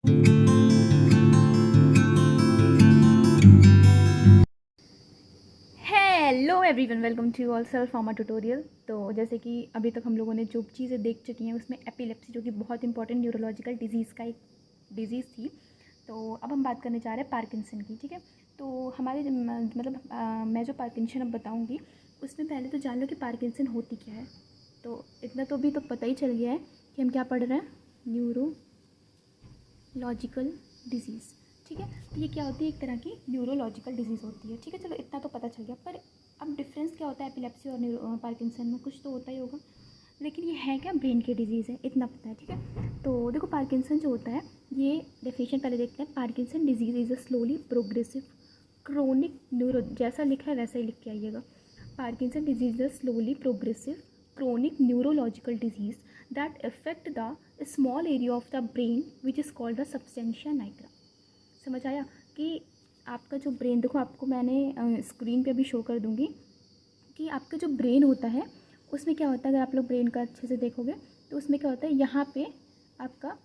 Hello everyone, welcome to all self pharma tutorial. तो जैसे कि अभी तक हम लोगों ने जो चीज़ें देख चुकी हैं उसमें एपिलेप्सी, जो कि बहुत इंपॉर्टेंट न्यूरोलॉजिकल डिजीज़ का एक डिजीज़ थी। तो अब हम बात करने जा रहे हैं पार्किंसन की। ठीक है, तो हमारे मैं जो पार्किंसन अब बताऊंगी उसमें पहले तो जान लो कि पार्किंसन होती क्या है। तो इतना तो अभी तो पता ही चल गया है कि हम क्या पढ़ रहे हैं, न्यूरोलॉजिकल डिजीज़। ठीक है, तो ये क्या होती है, एक तरह की न्यूरोलॉजिकल डिजीज़ होती है। ठीक है, चलो इतना तो पता चल गया। पर अब डिफरेंस क्या होता है एपिलेप्सी और पार्किंसन में, कुछ तो होता ही होगा। लेकिन ये है क्या, ब्रेन की डिजीज़ है, इतना पता है। ठीक है, तो देखो पार्किंसन जो होता है, ये डेफिनेशन पहले देखते हैं। Parkinson disease is a slowly progressive chronic neuro, जैसा लिखा है वैसा ही लिख के आइएगा। Parkinson disease is a slowly progressive chronic neurological disease that affect the small area of the brain which is called the substantia nigra। समझ आया कि आपका जो ब्रेन, देखो आपको मैंने स्क्रीन पे अभी शो कर दूँगी कि आपका जो ब्रेन होता है उसमें क्या होता है। अगर आप लोग ब्रेन का अच्छे से देखोगे तो उसमें क्या होता है, यहाँ पे आपका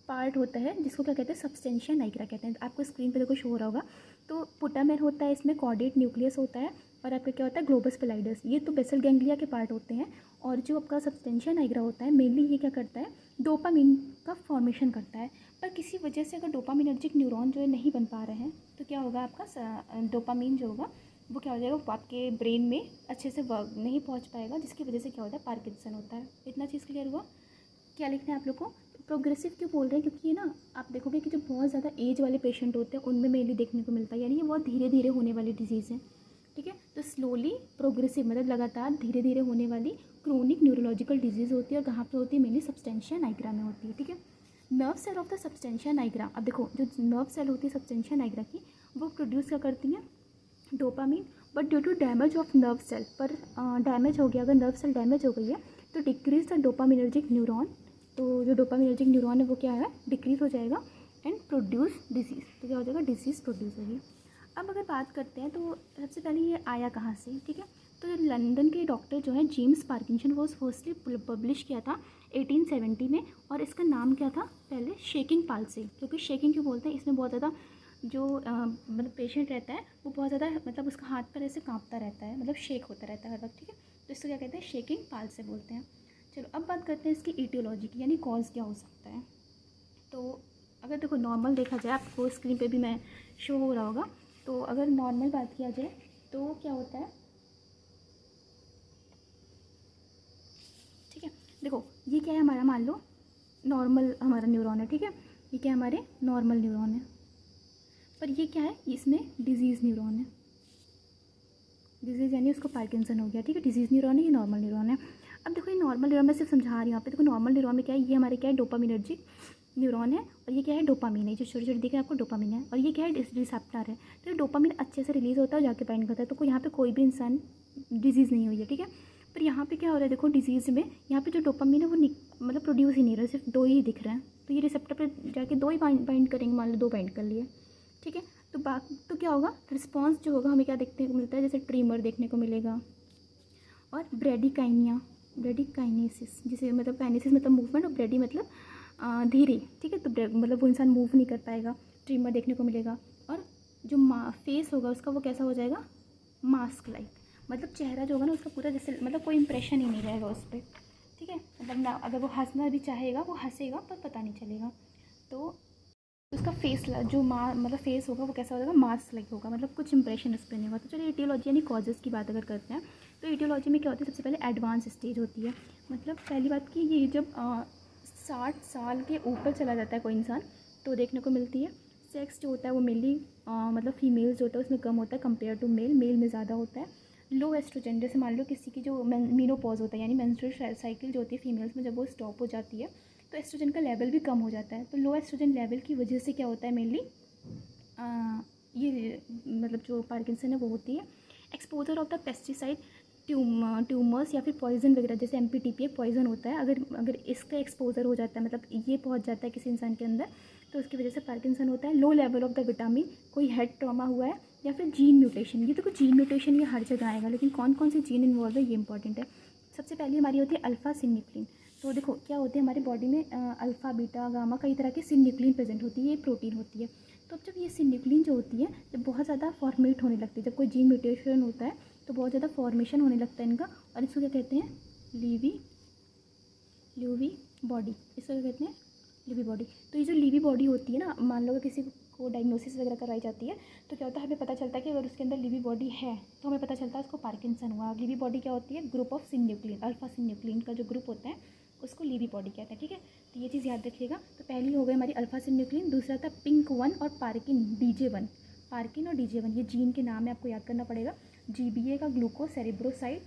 पार्ट होता है जिसको क्या कहते हैं, सबस्टेंशिया नाइग्रा कहते हैं। आपको स्क्रीन पे देखो शो हो रहा होगा। तो पुटामेर होता है, इसमें कॉर्डेट न्यूक्लियस होता है, और आपका क्या होता है, ग्लोबस पेलाइडस। ये तो बेसल गैंग्लिया के पार्ट होते हैं। और जो आपका सबस्टेंशिया नाइग्रा होता है, मेनली ये क्या करता है, डोपामिन का फॉर्मेशन करता है। पर किसी वजह से अगर डोपामिनर्जिक न्यूरॉन जो है नहीं बन पा रहे हैं तो क्या होगा, आपका डोपामिन जो होगा वो क्या हो जाएगा, वो आपके ब्रेन में अच्छे से वर्क नहीं पहुंच पाएगा, जिसकी वजह से क्या होता है, पार्किंसन होता है। इतना चीज़ क्लियर हुआ। क्या लिखना है आप लोग को, प्रोग्रेसिव क्यों बोल रहे हैं, क्योंकि ये ना आप देखोगे कि जो बहुत ज़्यादा एज वाले पेशेंट होते हैं उनमें मेनली देखने को मिलता है, यानी ये बहुत धीरे धीरे होने वाली डिजीज़ है। ठीक है, तो स्लोली प्रोग्रेसिव मतलब लगातार धीरे धीरे होने वाली क्रोनिक न्यूरोलॉजिकल डिजीज़ होती है। और कहाँ पे होती है, मेनली सबस्टेंशिया नाइग्रा में होती है। ठीक है, nerve cell of the substantia nigra. अब देखो जो नर्व सेल होती है सबस्टेंशिया नाइग्रा की, वो प्रोड्यूस क्या करती हैं, dopamine. But due to damage of nerve cell, पर डैमेज हो गया, अगर नर्व सेल डैमेज हो गई है तो डिक्रीज द डोपामिनर्जिक न्यूरॉन। तो जो डोपामिनर्जिक न्यूरॉन है वो क्या है, डिक्रीज हो जाएगा एंड प्रोड्यूस डिजीज़। तो क्या हो जाएगा, डिजीज़ प्रोड्यूस होगी। अब अगर बात करते हैं तो सबसे पहले ये आया कहाँ से। ठीक है, तो लंदन के डॉक्टर जो है जेम्स पार्किंसन, वो फर्स्टली पब्लिश किया था 1870 में। और इसका नाम क्या था पहले, शेकिंग पाल्सी। क्योंकि शेकिंग क्यों बोलते हैं, इसमें बहुत ज़्यादा जो मतलब पेशेंट रहता है वो बहुत ज़्यादा मतलब उसका हाथ पैर ऐसे कांपता रहता है, मतलब शेक होता रहता है हर वक्त। ठीक है, तो इसको क्या कहते हैं, शेकिंग पाल्सी बोलते हैं। चलो अब बात करते हैं इसकी ईटियोलॉजी की, यानी कॉज क्या हो सकता है। तो अगर देखो नॉर्मल देखा जाए, आपको स्क्रीन पे भी मैं शो हो रहा होगा। तो अगर नॉर्मल बात किया जाए तो क्या होता है, ठीक है, देखो ये क्या है हमारा, मान लो नॉर्मल हमारा न्यूरॉन है। ठीक है, ये क्या है, हमारे नॉर्मल न्यूरॉन है। पर ये क्या है, इसमें डिजीज़ न्यूरॉन है। डिजीज़ यानी उसको पार्किंसन हो गया। ठीक है, डिजीज़ न्यूरॉन है, ये नॉर्मल न्यूरॉन है। अब देखो ये नॉर्मल न्यूरॉन मैं सिर्फ समझा रही हूँ यहाँ पे। देखो नॉर्मल न्यूरॉन में क्या है, ये हमारे क्या है, डोपामिनर्जिक न्यूरॉन है। और ये क्या है, डोपामिन है, जो छोटे छोटे दिख रहे हैं आपको, डोपामिन है। और ये क्या है, रिसेप्टर है। तो डोपामिन अच्छे से रिलीज़ होता है, जाके बाइंड करता है। तो यहाँ पे कोई भी इंसान डिजीज़ नहीं हुई है। ठीक है, पर यहाँ पे क्या हो रहा है, देखो डिजीज़ में यहाँ पे जो डोपामिन है वो मतलब प्रोड्यूस ही नहीं रहा है, सिर्फ दो ही दिख रहे हैं। तो ये रिसेप्टर पे जाके दो ही बाइंड करेंगे, मान लो दो बाइंड कर लिए। ठीक है, तो तो क्या होगा, रिस्पॉन्स जो होगा हमें क्या देखने को मिलता है, जैसे ट्रीमर देखने को मिलेगा, और ब्रेडिकाइनिया, ब्रेडिकाइनेसिस, जिसे मतलब काइनेसिस मतलब मूवमेंट, और ब्रेडी मतलब धीरे। ठीक है, तो मतलब वो इंसान मूव नहीं कर पाएगा, ट्रीमर देखने को मिलेगा। और जो फेस होगा उसका वो कैसा हो जाएगा, मास्क लाइक, मतलब चेहरा जो होगा ना उसका पूरा जैसे मतलब कोई इंप्रेशन ही नहीं रहेगा उस पर। ठीक है, मतलब ना अगर वो हंसना भी चाहेगा वो हंसेगा पर पता नहीं चलेगा। तो उसका फेस जो मतलब फेस होगा वो कैसा हो जाएगा, मास्क लाइक होगा, मतलब कुछ इंप्रेशन उस पर नहीं होगा। तो चलिए ईटियोलॉजी यानी कॉजेज़ की बात अगर करते हैं तो ईटियोलॉजी में क्या होती है, सबसे पहले एडवांस स्टेज होती है। मतलब पहली बात कि ये जब 60 साल के ऊपर चला जाता है कोई इंसान तो देखने को मिलती है। सेक्स जो होता है वो मेनली मतलब फीमेल्स जो होता है उसमें कम होता है कंपेयर टू मेल, मेल में ज़्यादा होता है। लो एस्ट्रोजन, जैसे मान लो किसी की जो मीनोपॉज होता है यानी मेंस्ट्रुअल साइकिल जो होती है फीमेल्स में, जब वो स्टॉप हो जाती है तो एस्ट्रोजन का लेवल भी कम हो जाता है। तो लो एस्ट्रोजन लेवल की वजह से क्या होता है, मेनली ये मतलब जो पार्किंसन है वो होती है। Exposure of the pesticide, tumours या फिर पॉइजन वगैरह, जैसे एमपीटीपी एक पॉइजन होता है, अगर इसका एक्सपोजर हो जाता है मतलब ये पहुंच जाता है किसी इंसान के अंदर तो उसकी वजह से पार्किंसन होता है। Low level of the vitamin, कोई हेड ट्रॉमा हुआ है, या फिर जीन म्यूटेशन। ये देखो जीन म्यूटेशन ये हर जगह आएगा, लेकिन कौन कौन सी जीन इन्वॉल्व है ये इंपॉर्टेंट है। सबसे पहली हमारी होती है अल्फा सिग्निफिलिन। तो देखो क्या होते हैं हमारी बॉडी में अल्फ़ा बीटा गामा कई तरह की सिन्यूक्लिन प्रेजेंट होती है, ये प्रोटीन होती है। तो अब जब ये सिन्यूक्लिन जो होती है जब बहुत ज़्यादा फॉर्मेट होने लगती है, जब कोई जीन म्यूटेशन होता है तो बहुत ज़्यादा फॉर्मेशन होने लगता है इनका, और इसको क्या कहते हैं, लीवी बॉडी, इसको क्या कहते हैं, लीवी बॉडी। तो ये जो लीवी बॉडी होती है ना, मान लो किसी को डायग्नोसिस वगैरह कराई जाती है तो क्या होता है, हमें पता चलता है कि अगर उसके अंदर लीवी बॉडी है तो हमें पता चलता है उसको पार्किंसन हुआ। लीवी बॉडी क्या होती है, group of synuclein, alpha synuclein का जो ग्रुप होता है उसको लीवी बॉडी कहते हैं, ठीक है। तो ये चीज़ याद रखिएगा। तो पहली हो गई हमारी अल्फा सिन्यूक्लिन, दूसरा था पिंक वन और पार्किन DJ1। पार्किन और DJ1 ये जीन के नाम है, आपको याद करना पड़ेगा। GBA का ग्लूकोज सेरिब्रोसाइड,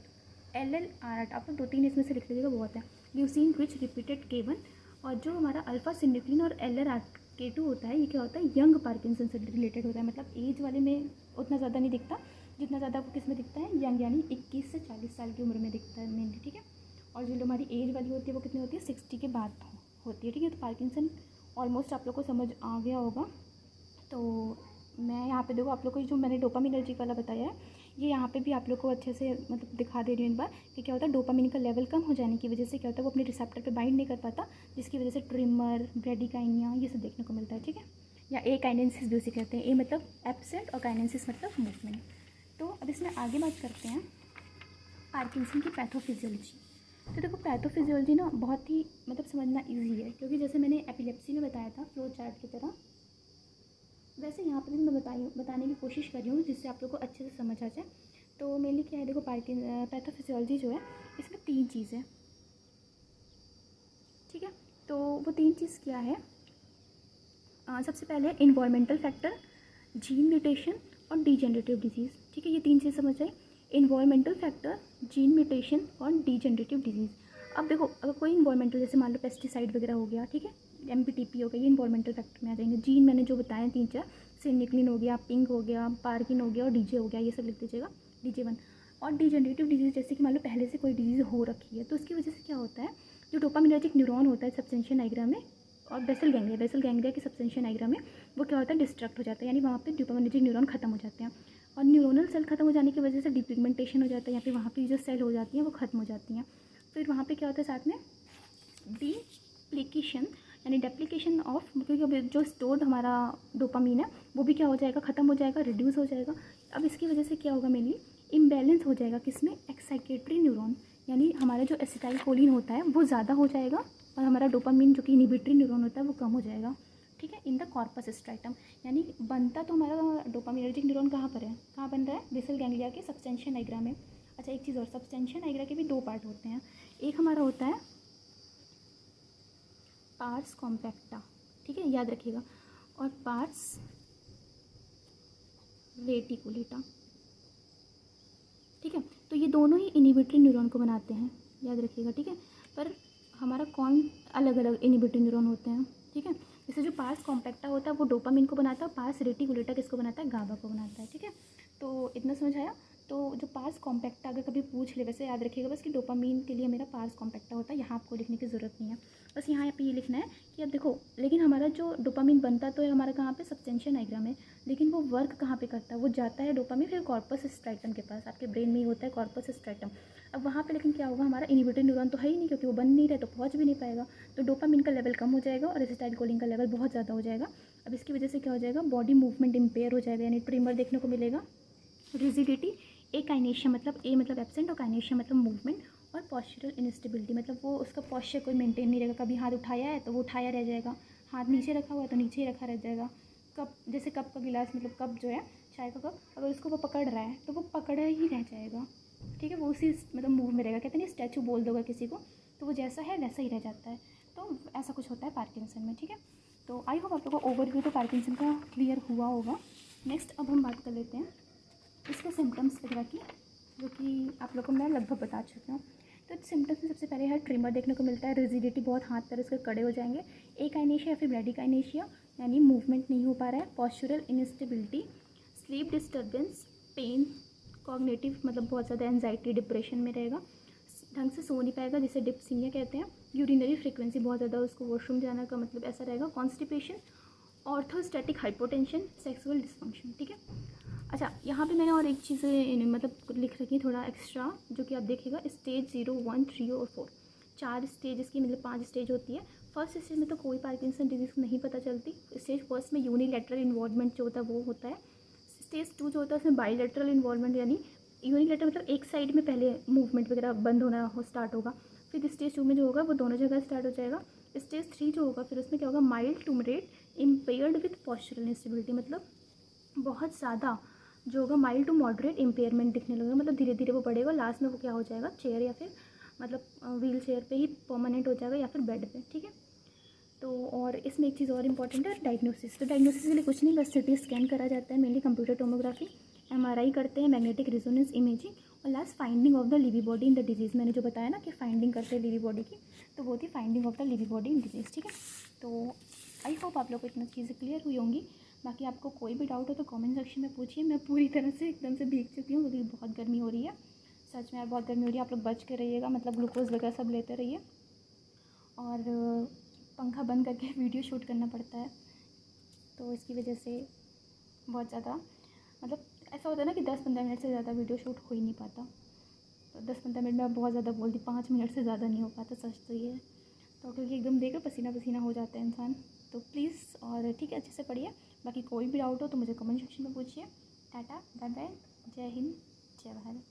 LLR8 आप लोग 2-3 इसमें से लिख लीजिएगा, बहुत है। ल्यूसीन रिच रिपीटेड K1, और जो हमारा अल्फा सिन्यूक्लिन और LLR K2 होता है, ये क्या होता है, यंग पार्किंसन से रिलेटेड होता है। मतलब एज वाले में उतना ज़्यादा नहीं दिखता जितना ज़्यादा आपको किस में दिखता है, यंग, यानी 21 से 40 साल की उम्र में दिखता है मेनली, ठीक है। और जो हमारी एज वाली होती है वो कितनी होती है, 60 के बाद होती है, ठीक है। तो पार्किंसन ऑलमोस्ट आप लोग को समझ आ गया होगा। तो मैं यहाँ पे देखो आप लोग को जो मैंने डोपामिनर्जिक वाला बताया है, ये यहाँ पे भी आप लोग को अच्छे से मतलब दिखा दे रही हूँ एक बार कि क्या होता है, डोपामिन का लेवल कम हो जाने की वजह से क्या होता है, वो अपने रिसेप्टर पे बाइंड नहीं कर पाता, जिसकी वजह से ट्रिमर, ब्रेडिकाइनिया ये सब देखने को मिलता है, ठीक है। या ए काइनेंसिस भी उसे कहते हैं, ए मतलब एब्सेंट और काइनेंसिस मतलब मूवमेंट। तो अब इसमें आगे बात करते हैं पार्किंसन की पैथोफिजियोलॉजी। तो देखो पैथोफिजियोलॉजी ना बहुत ही मतलब समझना ईजी है, क्योंकि जैसे मैंने एपिलेप्सी में बताया था फ्लो चार्ट की तरह, वैसे यहाँ पर भी मैं बताने की कोशिश कर रही हूँ जिससे आप लोग को अच्छे से समझ आ जाए। तो मेनली क्या है, देखो पैथोफिजियोलॉजी जो है इसमें 3 चीज़ है, ठीक है। तो वो 3 चीज़ क्या है, सबसे पहले इन्वायरमेंटल फैक्टर, जीन म्यूटेशन और डीजेनरेटिव डिजीज़, ठीक है। ये 3 चीज़ समझ आए, इन्वायरमेंटल फैक्टर, जीन म्यूटेशन और डीजेनरेटिव डिजीज़। अब देखो अगर कोई इन्वायरमेंटल, जैसे मान लो पेस्टिसाइड वगैरह हो गया, ठीक है, MPTP हो गया, ये इन्वायरमेंटल फैक्टर में आ जाएंगे। जीन मैंने जो बताया 3-4, सिन्यूक्लिन हो गया, पिंक हो गया, पार्किन हो गया और DJ हो गया, ये सब लिख दीजिएगा, DJ1। और डीजेनरेटिव डिजीज़ जैसे कि मान लो पहले से कोई डिजीज़ हो रखी है तो उसकी वजह से क्या होता है, जो डोपामिनर्जिक न्यूरॉन होता है सबस्टेंशिया नाइग्रा में और बेसल गैंग्लिया की सबस्टेंशिया नाइग्रा में, वो क्या होता है, डिस्ट्रक्ट हो जाता है, यानी वहाँ पे डोपामिनर्जिक न्यूरॉन खत्म हो जाते हैं। और न्यूरोनल सेल खत्म हो जाने की वजह से डिपिगमेंटेशन हो जाता है, या फिर वहाँ पे जो सेल हो जाती हैं वो खत्म हो जाती हैं। फिर वहाँ पे क्या होता है साथ में डीप्लीकेशन, यानी डेप्लीकेशन ऑफ, क्योंकि जो स्टोर्ड हमारा डोपामीन है वो भी क्या हो जाएगा, ख़त्म हो जाएगा, रिड्यूस हो जाएगा। अब इसकी वजह से क्या होगा, मेनली इम्बैलेंस हो जाएगा किसमें, एक्साइटेटरी न्यूरॉन, यानी हमारा जो एसिटाइलकोलिन होता है वो ज़्यादा हो जाएगा और हमारा डोपामीन जो कि इनहिबिटरी न्यूरॉन होता है वो कम हो जाएगा, ठीक है। इन द कॉर्पस स्ट्रैटम, यानी बनता तो हमारा डोपामिनर्जिक न्यूरॉन कहाँ पर है, कहाँ बन रहा है, बेसल गैंग्लिया के सबस्टेंशिया नाइग्रा में। अच्छा एक चीज़ और, सबस्टेंशिया नाइग्रा के भी 2 पार्ट होते हैं, एक हमारा होता है पार्स कॉम्पैक्टा, ठीक है, याद रखिएगा, और पार्स रेटिकुलेटा, ठीक है। तो ये दोनों ही इनहिबिटरी न्यूरॉन को बनाते हैं, याद रखिएगा, ठीक है। पर हमारा कौन अलग अलग इनहिबिटरी न्यूरॉन होते हैं, ठीक है। जैसे जो पार्स कॉम्पैक्टा होता है वो डोपामिन को बनाता है, पार्स रेटिकुलेटा किसको बनाता है, गाबा को बनाता है, ठीक है। तो इतना समझ आया। तो जो पार्स कॉम्पैक्टा अगर कभी पूछ ले, वैसे याद रखिएगा बस कि डोपामिन के लिए मेरा पार्स कॉम्पैक्टा होता है, यहाँ आपको लिखने की ज़रूरत नहीं है, बस यहाँ पे ये लिखना है कि अब देखो, लेकिन हमारा जो डोपामिन बनता तो है हमारा कहाँ पे, सबस्टेंशिया नाइग्रा में, लेकिन वो वर्क कहाँ पे करता है, वो जाता है डोपामिन फिर कॉर्पस स्ट्रैटम के पास, आपके ब्रेन में ही होता है कॉर्पस स्ट्रैटम। अब वहाँ पे लेकिन क्या होगा, हमारा इनहिबिटरी न्यूरॉन तो है ही नहीं, क्योंकि वो बन नहीं रहा तो पहुँच भी नहीं पाएगा, तो डोपामिन का लेवल कम हो जाएगा और एसिटाइलकोलिन का लेवल बहुत ज़्यादा हो जाएगा। अब इसकी वजह से क्या हो जाएगा, बॉडी मूवमेंट इम्पेयर हो जाएगा, यानी ट्रिमर देखने को मिलेगा, रिजिडिटी, काइनेशिया मतलब ए मतलब एब्सेंट और काइनेशिया मतलब मूवमेंट, और पॉस्चरल इनस्टेबिलिटी मतलब वो उसका पॉस्चर कोई मेंटेन नहीं रहेगा, कभी हाथ उठाया है तो वो उठाया रह जाएगा, हाथ नीचे रखा हुआ है तो नीचे ही रखा रह जाएगा। कप, जैसे कप का गिलास मतलब कप जो है चाय का कप, अगर उसको वो पकड़ रहा है तो वो पकड़ा ही रह जाएगा, ठीक है, वो उसी मतलब मूव में रहेगा। कहते हैं स्टैचू बोल दोगे किसी को तो वो जैसा है वैसा ही रह जाता है, तो ऐसा कुछ होता है पार्किंसन में, ठीक है। तो आई होप आप लोगों को ओवरव्यू तो पार्किंसन का क्लियर हुआ होगा। नेक्स्ट अब हम बात कर लेते हैं इसके सिम्टम्स वगैरह की, जो कि आप लोगों को मैं लगभग बता चुकी हूँ। तो सिम्टम्स में सबसे पहले है ट्रिमर देखने को मिलता है, रिजिडिटी, बहुत हाथ पैर उसके कड़े हो जाएंगे, काइनेशिया या फिर ब्रेडिकाइनेशिया यानी मूवमेंट नहीं हो पा रहा है, postural instability, sleep disturbance, pain, cognitive मतलब बहुत ज़्यादा एंजाइटी डिप्रेशन में रहेगा, ढंग से सो नहीं पाएगा जिसे डिप्सीनिया कहते हैं, यूरिनरी फ्रीक्वेंसी बहुत ज़्यादा, उसको वॉशरूम जाना का मतलब ऐसा रहेगा, constipation, orthostatic hypotension, sexual dysfunction, ठीक है। अच्छा यहाँ पे मैंने और एक चीज़ मतलब लिख रखी है थोड़ा एक्स्ट्रा, जो कि आप देखिएगा, स्टेज 0, 1, 3 और 4, 4 स्टेज की मतलब 5 स्टेज होती है। फर्स्ट स्टेज में तो कोई पार्किंसन डिजीज़ नहीं पता चलती। स्टेज फर्स्ट में यूनिलैटरल इन्वॉल्वमेंट जो होता है वो होता है। स्टेज 2 जो होता है उसमें बाईलैटरल इन्वॉल्वमेंट, यानी यूनिलैटरल मतलब एक साइड में पहले मूवमेंट वगैरह बंद होना हो स्टार्ट होगा। फिर स्टेज 2 में जो होगा वो दोनों जगह स्टार्ट हो जाएगा। स्टेज 3 जो होगा फिर उसमें क्या होगा, mild to moderate impaired with postural instability, मतलब बहुत ज़्यादा जो होगा माइल्ड टू मॉडरेट इम्पेयरमेंट दिखने लगेगा, मतलब धीरे धीरे वो बढ़ेगा। लास्ट में वो क्या हो जाएगा, चेयर या फिर मतलब व्हील चेयर पे ही परमानेंट हो जाएगा या फिर बेड पे, ठीक है। तो और इसमें एक चीज़ और इंपॉर्टेंट है, डायग्नोसिस। तो डायग्नोसिस के लिए कुछ नहीं, बस सिटी स्कैन करा जाता है, मेनली कंप्यूटर टोमोग्राफी, MRI करते हैं, मैग्नेटिक रेजोनेंस इमेजिंग, और last finding of the Levi body in the disease. मैंने जो बताया ना कि फाइंडिंग करते हैं लिवी बॉडी की, तो वो थी finding of the Levi body in disease, ठीक है। तो आई होप आप लोग को इतना चीज़ें क्लियर हुई होंगी। बाकी आपको कोई भी डाउट हो तो कमेंट सेक्शन में पूछिए। मैं पूरी तरह से एकदम से भीग चुकी हूँ क्योंकि बहुत गर्मी हो रही है, सच में यार बहुत गर्मी हो रही है। आप लोग बच के रहिएगा, मतलब ग्लूकोज़ वगैरह सब लेते रहिए। और पंखा बंद करके वीडियो शूट करना पड़ता है, तो इसकी वजह से बहुत ज़्यादा मतलब ऐसा होता है ना कि 10-15 मिनट से ज़्यादा वीडियो शूट हो ही नहीं पाता। तो 10-15 मिनट में आप बहुत ज़्यादा बोल दी, 5 मिनट से ज़्यादा नहीं हो पाता, सच तो ये है। तो क्योंकि एकदम देख पसीना पसीना हो जाता है इंसान। तो प्लीज़ और ठीक है, अच्छे से पढ़िए। बाकी कोई भी डाउट हो तो मुझे कमेंट सेक्शन में पूछिए। टाटा, बाय बाय, जय हिंद, जय भारत।